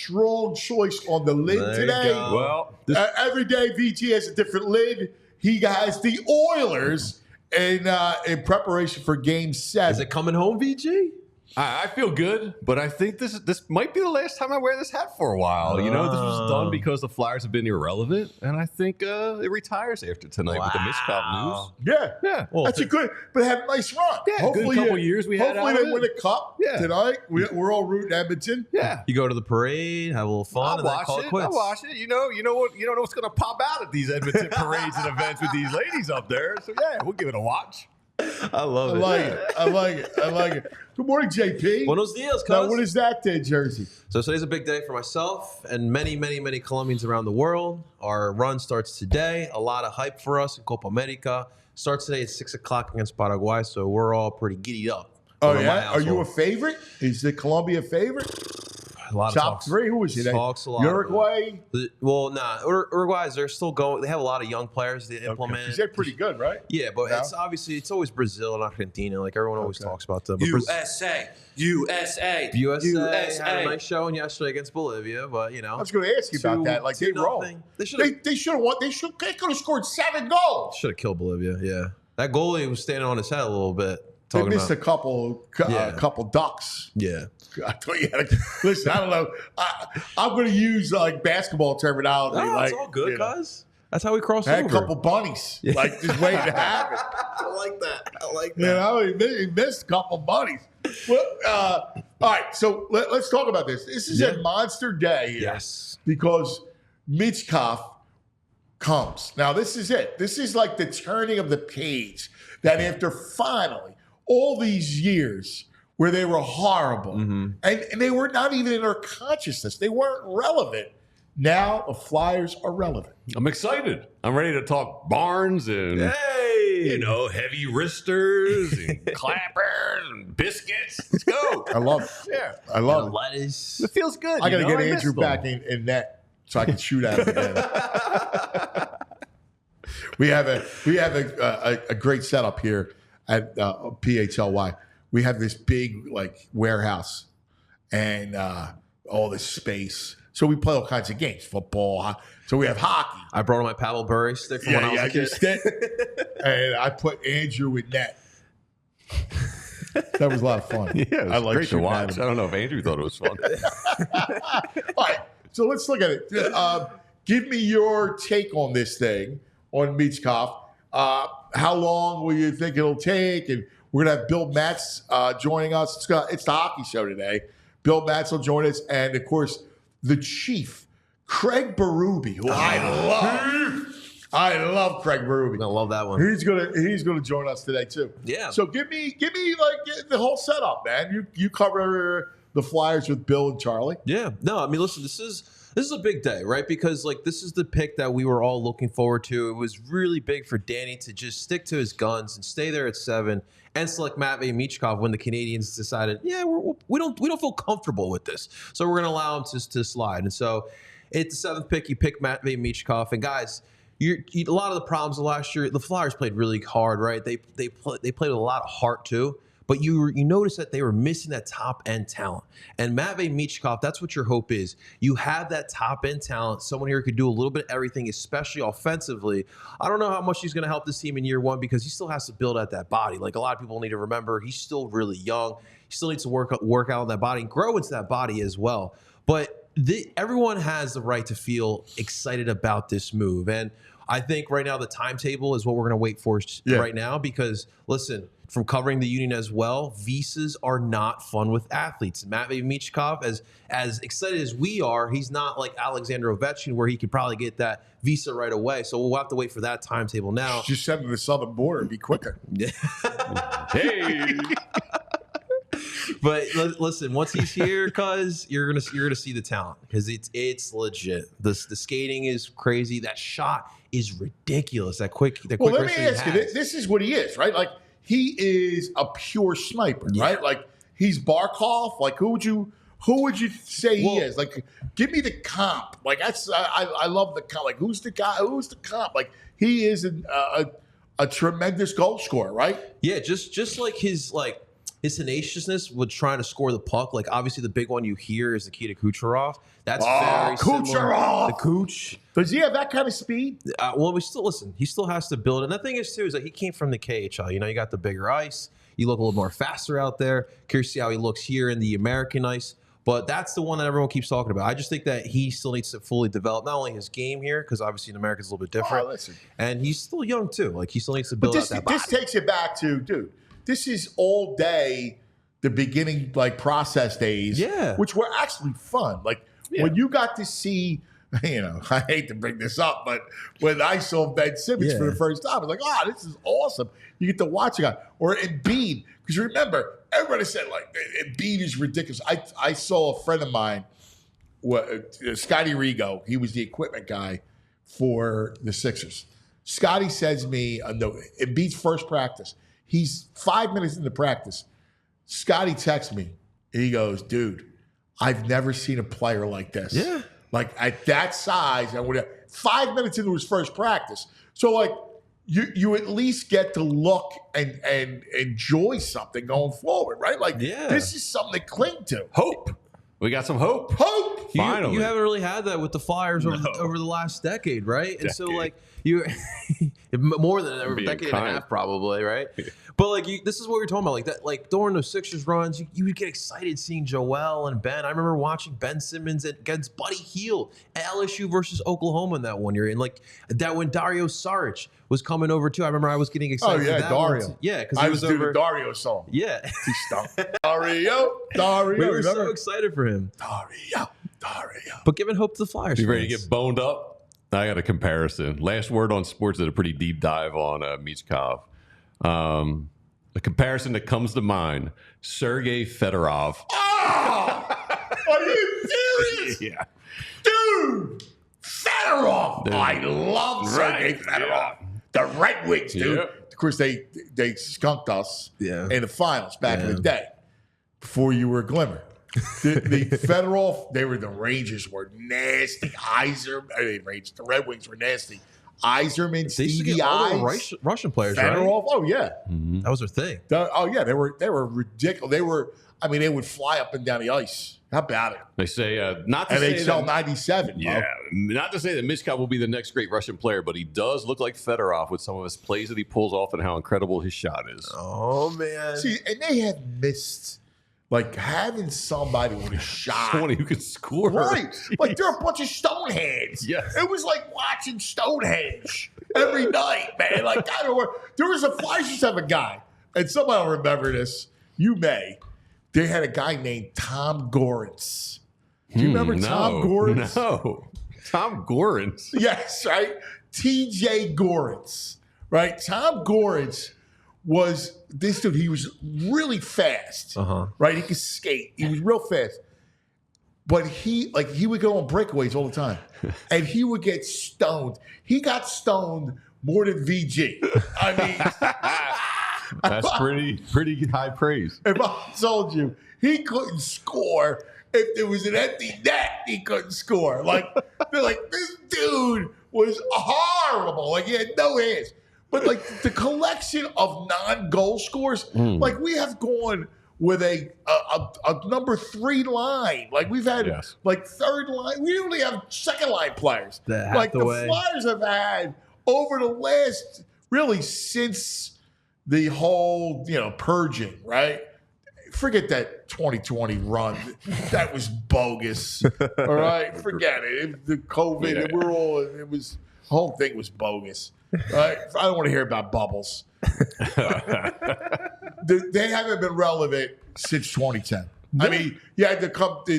strong choice on the lid There today. you go. Well, Every day, VG has a different lid. He has the Oilers in preparation for Game 7. Is it coming home, VG? I feel good, but I think this might be the last time I wear this hat for a while. You know, this was done because the Flyers have been irrelevant, and I think it retires after tonight with the Michkov news. Yeah. Well, That's a good, but have a nice run. Yeah, good couple years we had Hopefully out they of win it. a cup tonight. We're all rooting Edmonton. Yeah. You go to the parade, have a little fun, I'll and then watch call it. it quits. I'll watch it. You know what's going to pop out at these Edmonton parades and events with these ladies up there. So yeah, we'll give it a watch. I love it. I like it. Good morning, JP. Buenos dias, cuz. Now, what is that day, Jersey? So today's a big day for myself and many, many, many Colombians around the world. Our run starts today. A lot of hype for us in Copa America. Starts today at 6 o'clock against Paraguay, so we're all pretty giddied up. Oh, over my yeah? Are you a household. favorite? Is the Colombia a favorite? A lot of Top talks. 3? Who is it? Talks a lot. Uruguay? Well, nah. Uruguay's, they're still going. They have a lot of young players they implement. Okay. They're pretty good, right? Yeah, but No? it's obviously, it's always Brazil and Argentina. Like, everyone always talks about them. But USA. USA had a nice showing yesterday against Bolivia, but, you know. I was going to ask you about that. Like, they rolled. They should have won. They could have scored 7 goals. Should have killed Bolivia, yeah. That goalie was standing on his head a little bit. They missed a couple ducks. Yeah. I thought you had listen, I don't know. I'm going to use like basketball terminology. No, like, it's all good, you know. guys. That's how we cross I had over. a couple bunnies, like just waiting to happen. I like that. You know, he missed a couple bunnies. Well, all right, so let's talk about this. This is a monster day here. Yes. Because Michkov comes. Now, this is it. This is like the turning of the page that after finally all these years where they were horrible and they were not even in our consciousness. They weren't relevant. Now the Flyers are relevant. I'm excited. I'm ready to talk Barnes and heavy wristers and clappers and biscuits. Let's go. I love it. Yeah. I love it. Lettuce. It feels good. I got to get I Andrew miss them. back in net so I can shoot at him again. We have a great setup here at PHLY. We have this big like warehouse and all this space. So we play all kinds of games, football. So we have hockey. I brought my paddleberry stick from when I was a kid. Stick. And I put Andrew in net. That was a lot of fun. Yeah, it was I like great to shooting at watch. him. I don't know if Andrew thought it was fun. All right, so let's look at it. Give me your take on this thing, on Michkov. How long will you think it'll take? And we're going to have Bill Matz joining us. It's the hockey show today. Bill Matz will join us. And, of course, the chief, Craig Berube, who I love. I love Craig Berube. I love that one. He's gonna join us today too. Yeah. So give me like the whole setup, man. You cover the Flyers with Bill and Charlie. Yeah. No, I mean, listen, this is a big day, right? Because like this is the pick that we were all looking forward to. It was really big for Danny to just stick to his guns and stay there at 7 and select Matvei Michkov when the Canadians decided, we don't feel comfortable with this, so we're gonna allow him to slide. And so it's the 7th pick. You pick Matvei Michkov, and guys. A lot of the problems of last year, the Flyers played really hard, right? They played with a lot of heart too. But you notice that they were missing that top end talent. And Matvei Michkov, that's what your hope is. You have that top end talent. Someone here who could do a little bit of everything, especially offensively. I don't know how much he's going to help this team in year 1 because he still has to build out that body. Like a lot of people need to remember, he's still really young. He still needs to work out on that body and grow into that body as well. But everyone has the right to feel excited about this move. And I think right now the timetable is what we're going to wait for right now because, listen, from covering the union as well, visas are not fun with athletes. Matvei Michkov, as excited as we are, he's not like Alexander Ovechkin where he could probably get that visa right away. So we'll have to wait for that timetable now. Just send him to the southern border and be quicker. Hey. But listen, once he's here, cuz you're gonna see the talent because it's legit. The skating is crazy. That shot is ridiculous. That quick. Well, let me ask you. This is what he is, right? Like he is a pure sniper, right? Like he's Barkov. Like who would you say he is? Like give me the comp. Like I love the comp. Like who's the guy? Who's the comp? Like he is a tremendous goal scorer, right? Yeah, just like his his tenaciousness with trying to score the puck. Like obviously the big one you hear is Nikita Kucherov. That's very similar. Kucherov! The Cooch. Does he have that kind of speed? Well, he still has to build it. And the thing is too is that he came from the KHL. You know, you got the bigger ice. You look a little more faster out there. Curious to see how he looks here in the American ice. But that's the one that everyone keeps talking about. I just think that he still needs to fully develop not only his game here, because obviously in America it's a little bit different, and he's still young too. Like he still needs to build out that body. This takes you back to, dude, this is all day the beginning like process days, which were actually fun. Like when you got to see, you know, I hate to bring this up, but when I saw Ben Simmons for the first time, I was like, oh, this is awesome. You get to watch a guy. Or Embiid, because remember, everybody said, like, Embiid is ridiculous. I saw a friend of mine, Scotty Rigo. He was the equipment guy for the Sixers. Scotty says to me, Embiid's first practice, he's 5 minutes into practice. Scotty texts me, and he goes, dude, I've never seen a player like this. Yeah. Like, at that size, and whatever. 5 minutes into his first practice. So, like, you at least get to look and enjoy something going forward, right? Like, this is something to cling to. Hope. We got some hope. Hope. Finally. You haven't really had that with the Flyers over the last decade, right? And so, like, you more than a decade and a half, probably, right? But like, this is what you're talking about, like that, like during those Sixers runs, you would get excited seeing Joel and Ben. I remember watching Ben Simmons against Buddy Hield at LSU versus Oklahoma in that one year, and like that when Dario Saric was coming over too. I remember I was getting excited. Oh yeah, for that Dario. one. Yeah, because I he was doing over the Dario song. Yeah, he stunk. Dario. We were so excited for him. Dario. But giving hope to the Flyers. You ready to get boned up? I got a comparison. Last Word on Sports did a pretty deep dive on Michkov. A comparison that comes to mind: Sergei Fedorov. Oh, are you serious? Yeah, dude, Fedorov. Dude. I love Sergei Fedorov. Yeah. The Red Wings, dude. Yep. Of course, they skunked us in the finals back in the day before you were a Glimmer. The Fedorov, the Rangers were nasty. The Red Wings were nasty. Yzerman, Stevie Eyes, Russian players, Fedorov, right? Oh yeah, that was their thing. They were ridiculous. They would fly up and down the ice. How about it? They say not to and say NHL '97. Yeah, not to say that Michkov will be the next great Russian player, but he does look like Fedorov with some of his plays that he pulls off and how incredible his shot is. Oh man! See, and they have missed. Like having somebody with a shot. Somebody who can score. Right. Like they're a bunch of Stoneheads. Yes. It was like watching Stonehenge every night, man. Like, I don't know. There was a Flyers used to have a guy, and somebody will remember this. You may. They had a guy named Tom Gorentz. Do you remember Tom Gorentz? No. Tom Gorentz? Yes, right? TJ Gorentz. Right? Tom Gorentz was this dude. He was really fast, right? He could skate. He was real fast, but he would go on breakaways all the time, and he would get stoned. He got stoned more than VG. I mean, that's pretty high praise. If I told you he couldn't score, if there was an empty net, he couldn't score. Like they're like, this dude was horrible. Like he had no hands. But like the collection of non-goal scores, like we have gone with a number 3 line. Like we've had like third line. We only have second line players. Like the Flyers have had over the last really since the whole purging, right? Forget that 2020 run. That was bogus. All right, forget it. The COVID, the whole thing was bogus. Right? I don't want to hear about bubbles. They haven't been relevant since 2010. I mean, you had to come to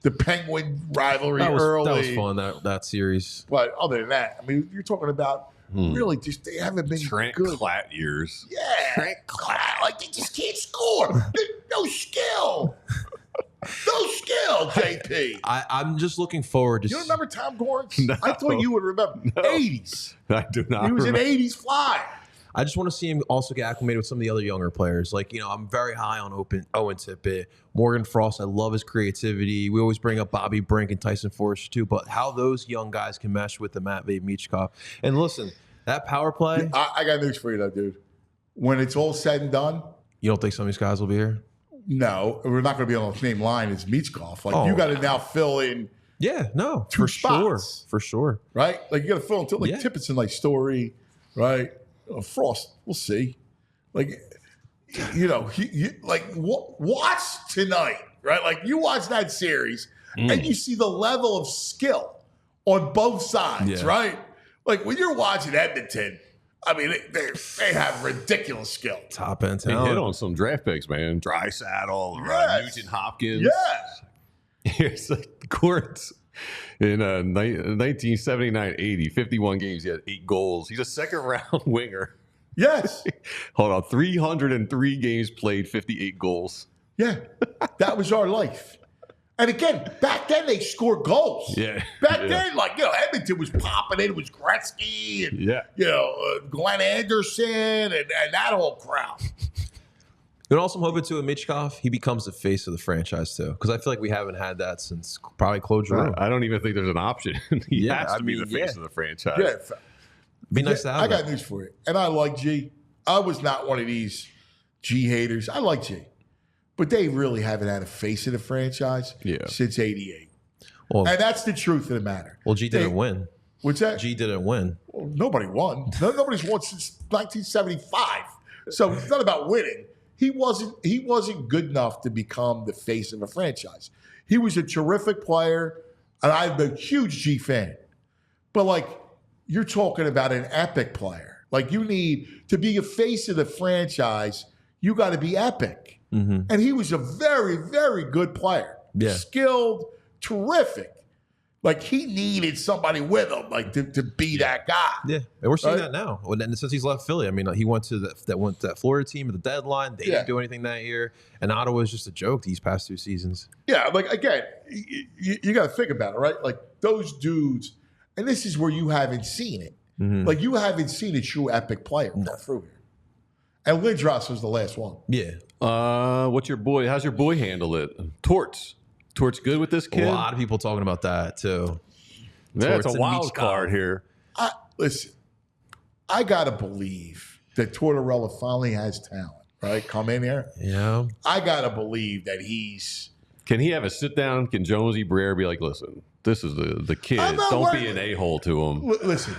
the Penguin rivalry early. That was fun, that series. But other than that, I mean, you're talking about really just they haven't been Trent good. Klatt years. Yeah, Trent Klatt. Like they just can't score. No skill. No skill, JP. I'm just looking forward to. You remember Tom Gorentz? No. I thought you would remember. No. 80s. I do not. He was remember. an 80s Flyer. I just want to see him also get acclimated with some of the other younger players. Like, I'm very high on Owen Tippett, Morgan Frost. I love his creativity. We always bring up Bobby Brink and Tyson Forster too, but how those young guys can mesh with the Matvei Michkov. And listen, that power play. I got news for you though, dude. When it's all said and done, You don't think some of these guys will be here? No, we're not going to be on the same line as Michkov. Like you got to now fill in. Yeah, no, two for spots. sure, for sure. Right? Like you got to fill into like Tippett's and like Story, right? Frost, we'll see. Like, you know, watch tonight, right? Like you watch that series and you see the level of skill on both sides, right? Like when you're watching Edmonton, I mean, they have ridiculous skill. Top end They talent. hit on some draft picks, man. Drysaddle, Nugent Hopkins. Yes. Here's the Courts in 1979-80, 51 games. He had 8 goals. He's a second-round winger. Yes. Hold on. 303 games played, 58 goals. Yeah. That was our life. And again, back then they scored goals. Yeah. Back then, like, you know, Edmonton was popping in. It was Gretzky and, you know, Glenn Anderson and that whole crowd. And also, I'm hoping too with Michkov, he becomes the face of the franchise too, because I feel like we haven't had that since probably Claude Giroux. I don't even think there's an option. He has to be the face of the franchise. Yeah. Be nice to have I got news for you. And I like G. I was not one of these G haters. I like G. But they really haven't had a face of the franchise since 88. Well, and that's the truth of the matter. Well, G didn't win. What's that? G didn't win. Well, nobody won. Nobody's won since 1975. So it's not about winning. He wasn't good enough to become the face of a franchise. He was a terrific player, and I'm a huge G fan. But like, you're talking about an epic player. Like you need to be a face of the franchise. You got to be epic. Mm-hmm. And he was a very, very good player. Yeah. Skilled, terrific. Like he needed somebody with him, like to be that guy. Yeah, and we're seeing that now. And since he's left Philly, I mean, he went to that Florida team at the deadline. They didn't do anything that year, and Ottawa is just a joke these past 2 seasons. Yeah, like again, you got to think about it, right? Like those dudes, and this is where you haven't seen it. Mm-hmm. Like you haven't seen a true epic player come through here. And Lindros was the last one. Yeah. What's your boy? How's your boy handle it? Torts good with this kid? A lot of people talking about that too. Yeah, it's a wild card here. Listen, I got to believe that Tortorella finally has talent, right? Come in here. Yeah. I got to believe that he's... Can he have a sit down? Can Jonesy Briere be like, listen, this is the kid. Don't be an a-hole to him. Listen,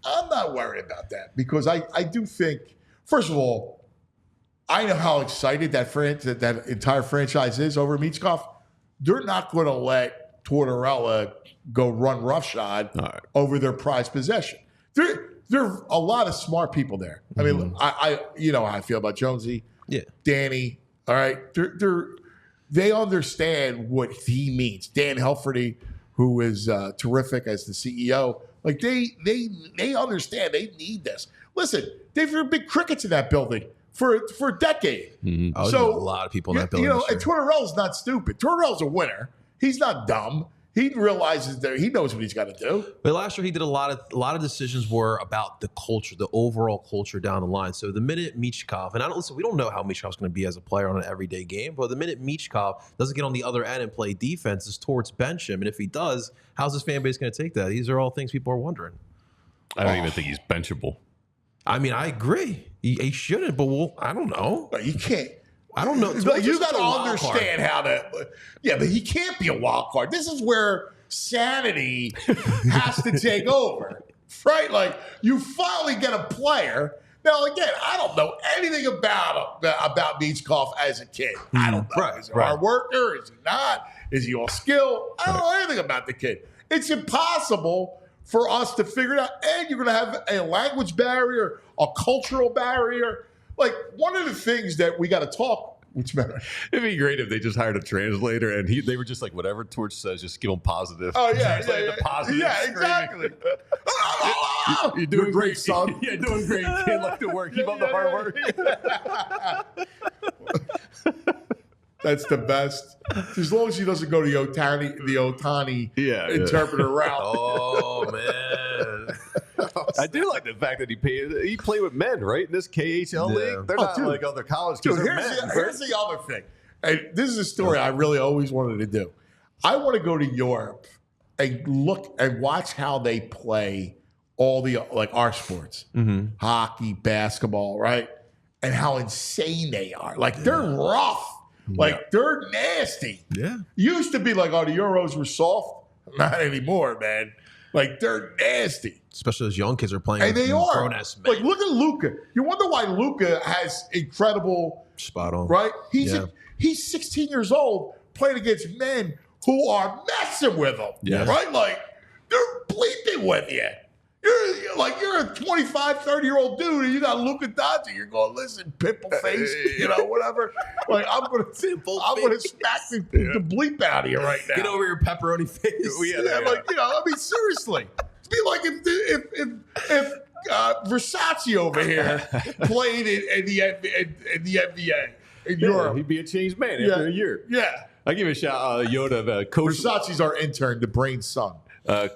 I'm not worried about that because I do think, first of all, I know how excited that entire franchise is over Michkov. They're not going to let Tortorella go run roughshod over their prized possession. There are a lot of smart people there. I mean, I you know how I feel about Jonesy, Danny. All right, they understand what he means. Dan Helferty, who is terrific as the CEO, like they understand. They need this. Listen, they've been big crickets in that building for a decade. Mm-hmm. Oh, so a lot of people in that building. You know, and Tortorella's not stupid. Tortorella's a winner. He's not dumb. He realizes that he knows what he's got to do. But last year he did a lot of decisions were about the culture, the overall culture down the line. So the minute Michkov, and we don't know how Michkov's going to be as a player on an everyday game, but the minute Michkov doesn't get on the other end and play defense, is Torts bench him. And if he does, how's his fan base going to take that? These are all things people are wondering. I don't even think he's benchable. I mean, I agree. He shouldn't, but I don't know. But you can't. I don't know. Like, you got to understand how to. Yeah, but he can't be a wild card. This is where sanity has to take over, right? Like you finally get a player. Now, again, I don't know anything about Michkov as a kid. I don't know. Is he a hard worker? Is he not? Is he all skill? I don't know anything about the kid. It's impossible for us to figure it out. And you're going to have a language barrier, a cultural barrier. Like, one of the things that we got to talk, which matter. It'd be great if they just hired a translator and they were just like, whatever Torch says, just give him positive. Oh, yeah. The positive. Yeah, exactly. You're doing great, son. Yeah, doing great. Kid, like to work. Keep up the hard work. That's the best. As long as he doesn't go to the Otani interpreter route. Oh, man. I do like the fact that he played with men, right? In this KHL league. They're not like other college kids. Here's the other thing. And this is a story I really always wanted to do. I want to go to Europe and look and watch how they play all the, like, our sports. Mm-hmm. Hockey, basketball, right? and how insane they are. Like, they're rough. Like, they're nasty. Yeah. Used to be like, oh, the Euros were soft. Not anymore, man. Like, they're nasty. Especially as young kids are playing. And they are. Grown-ass men. Like, look at Luka. You wonder why Luka has incredible, Spot on. right? He's 16 years old playing against men who are messing with him, right? Like, they're bleeping with you. You're a 25, 30-year-old dude, and you got Luka Doncic. You're going, listen, pimple face, whatever. Like, I'm gonna smack the bleep out of you right now. Get over your pepperoni face. Seriously. It'd be like if Versace over here played in the NBA in Europe. He'd be a changed man after a year. Yeah. I give a shout out Yoda, Coach. Versace's our intern, the brain's son.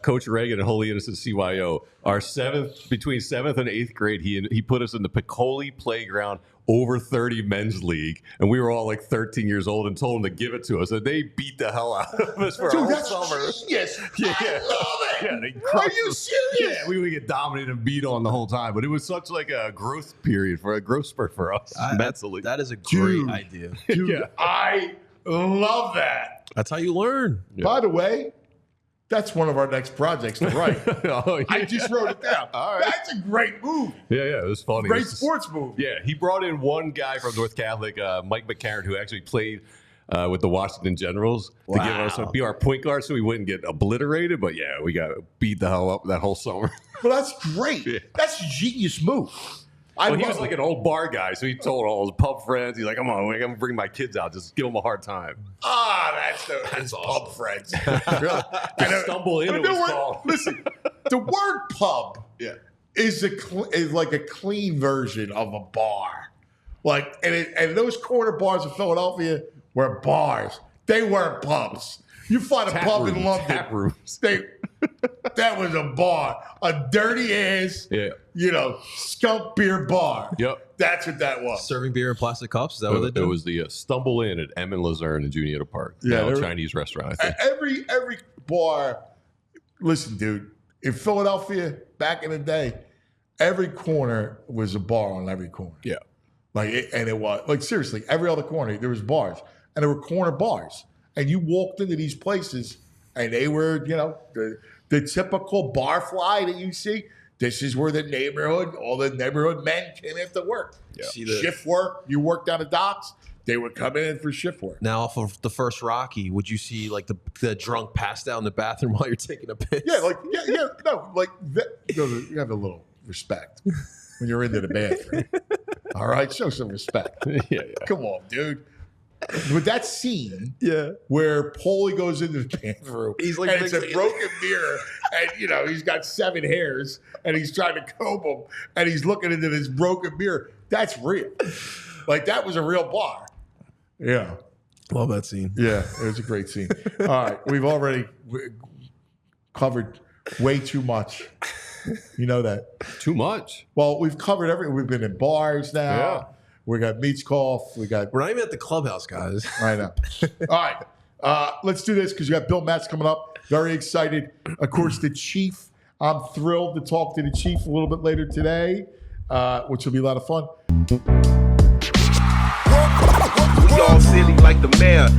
Coach Reagan at Holy Innocent CYO. Between 7th and 8th grade, he put us in the PHLY playground over 30 men's league, and we were all like 13 years old, and told them to give it to us, and they beat the hell out of us for a whole summer. Genius. I love it. Yeah, they Are you serious? Yeah, we would get dominated and beat on the whole time, but it was such like a growth spurt for us mentally. That is a great idea. Dude, I love that. That's how you learn. Yeah. By the way, that's one of our next projects to write. I just wrote it down. All right. That's a great move. Yeah, it was funny. Great sports move. Yeah, he brought in one guy from North Catholic, Mike McCarron, who actually played with the Washington Generals to give us be our point guard so we wouldn't get obliterated. But yeah, we got beat the hell up that whole summer. Well, that's great. Yeah. That's a genius move. He was like an old bar guy, so he told all his pub friends, he's like, come on, I'm going to bring my kids out. Just give them a hard time. That's awesome. Pub friends. Really? Stumble in, it was called. Listen, the word pub is like a clean version of a bar. Like, and those corner bars in Philadelphia were bars. They weren't pubs. You find a pub in London. Tap rooms. That was a bar. A dirty ass, skunk beer bar. Yep. That's what that was. Serving beer in plastic cups? Is that what they do? It was the Stumble Inn at M and Luzerne in Juniata Park. Yeah. A Chinese restaurant, I think. Every bar, listen, dude, in Philadelphia, back in the day, every corner was a bar on every corner. Yeah. It was, like, seriously, every other corner, there was bars. And there were corner bars. And you walked into these places, and they were, the typical bar fly that you see. This is where all the neighborhood men came after work. Yeah. Shift work, you worked on the docks, they would come in for shift work. Now, off of the first Rocky, would you see like the drunk passed out in the bathroom while you're taking a piss? You have a little respect when you're into the bathroom. All right, show some respect. Yeah. Come on, dude. With that scene, Yeah. where Paulie goes into the bathroom, He's like, and it's a broken mirror, and he's got 7 hairs, and he's trying to comb them, and he's looking into this broken mirror. That's real. Like, that was a real bar. Yeah, Love that scene. yeah, it was a great scene. All right, we've already covered way too much. You know that. Too much. Well, we've covered everything. We've been in bars now. Yeah. We got Michkov. We're not even at the clubhouse, guys. I know. All right. Let's do this because you got Bill Matz coming up. Very excited. Of course, the Chief. I'm thrilled to talk to the Chief a little bit later today, which will be a lot of fun. We all silly like the mayor.